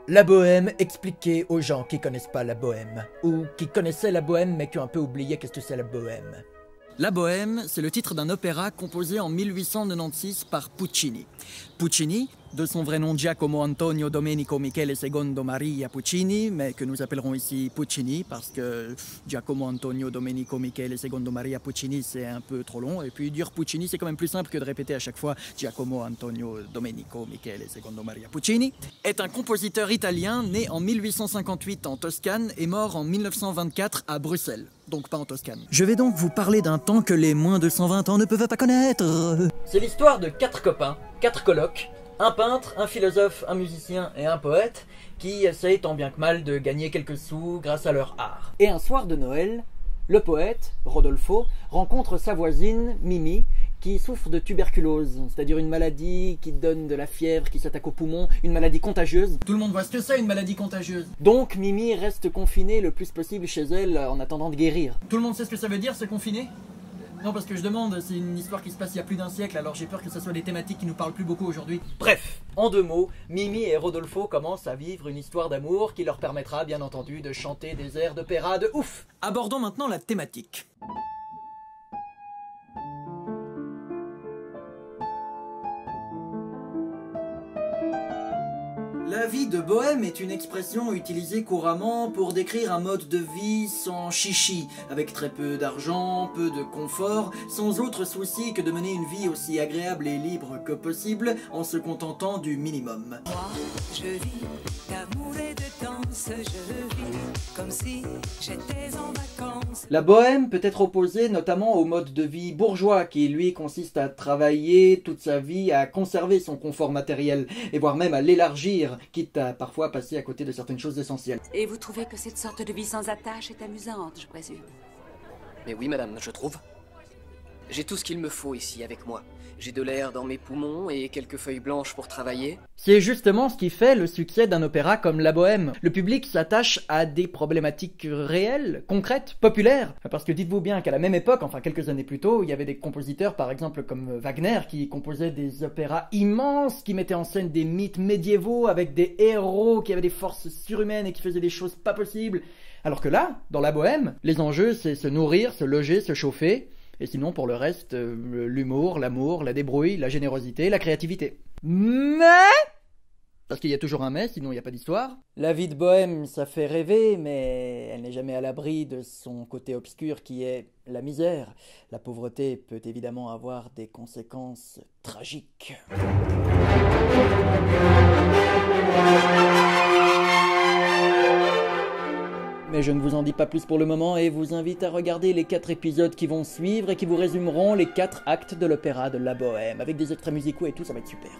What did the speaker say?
La bohème expliquée aux gens qui connaissent pas la bohème, ou qui connaissaient la bohème mais qui ont un peu oublié qu'est-ce que c'est la bohème. La Bohème, c'est le titre d'un opéra composé en 1896 par Puccini. Puccini, de son vrai nom Giacomo Antonio Domenico Michele Secondo Maria Puccini, mais que nous appellerons ici Puccini parce que Giacomo Antonio Domenico Michele Secondo Maria Puccini c'est un peu trop long, et puis dire Puccini c'est quand même plus simple que de répéter à chaque fois Giacomo Antonio Domenico Michele Secondo Maria Puccini, est un compositeur italien né en 1858 en Toscane et mort en 1924 à Bruxelles. Donc pas en Toscane. Je vais donc vous parler d'un temps que les moins de 120 ans ne peuvent pas connaître. C'est l'histoire de 4 copains, 4 colocs, un peintre, un philosophe, un musicien et un poète qui essayent tant bien que mal de gagner quelques sous grâce à leur art. Et un soir de Noël, le poète, Rodolfo, rencontre sa voisine, Mimi, qui souffre de tuberculose, c'est-à-dire une maladie qui donne de la fièvre, qui s'attaque aux poumons, une maladie contagieuse. Tout le monde voit ce que c'est une maladie contagieuse. Donc Mimi reste confinée le plus possible chez elle en attendant de guérir. Tout le monde sait ce que ça veut dire, se confiner? Non, parce que je demande, c'est une histoire qui se passe il y a plus d'un siècle, alors j'ai peur que ce soit des thématiques qui nous parlent plus beaucoup aujourd'hui. Bref, en 2 mots, Mimi et Rodolfo commencent à vivre une histoire d'amour qui leur permettra bien entendu de chanter des airs d'opéra de ouf. Abordons maintenant la thématique. La vie de bohème est une expression utilisée couramment pour décrire un mode de vie sans chichi, avec très peu d'argent, peu de confort, sans autre souci que de mener une vie aussi agréable et libre que possible en se contentant du minimum. Moi, je vis d'amour et de danse, je vis comme si j'étais en vacances. La bohème peut être opposée notamment au mode de vie bourgeois qui lui consiste à travailler toute sa vie, à conserver son confort matériel et voire même à l'élargir, quitte à parfois passer à côté de certaines choses essentielles. Et vous trouvez que cette sorte de vie sans attache est amusante, je présume? Mais oui, madame, je trouve. J'ai tout ce qu'il me faut ici avec moi. J'ai de l'air dans mes poumons et quelques feuilles blanches pour travailler. C'est justement ce qui fait le succès d'un opéra comme La Bohème. Le public s'attache à des problématiques réelles, concrètes, populaires. Parce que dites-vous bien qu'à la même époque, enfin quelques années plus tôt, il y avait des compositeurs par exemple comme Wagner qui composaient des opéras immenses, qui mettaient en scène des mythes médiévaux avec des héros qui avaient des forces surhumaines et qui faisaient des choses pas possibles. Alors que là, dans La Bohème, les enjeux c'est se nourrir, se loger, se chauffer. Et sinon, pour le reste, l'humour, l'amour, la débrouille, la générosité, la créativité. Mais parce qu'il y a toujours un mais, sinon il n'y a pas d'histoire. La vie de bohème, ça fait rêver, mais elle n'est jamais à l'abri de son côté obscur qui est la misère. La pauvreté peut évidemment avoir des conséquences tragiques. Mais je ne vous en dis pas plus pour le moment et vous invite à regarder les 4 épisodes qui vont suivre et qui vous résumeront les 4 actes de l'opéra de La Bohème, avec des extraits musicaux et tout, ça va être super.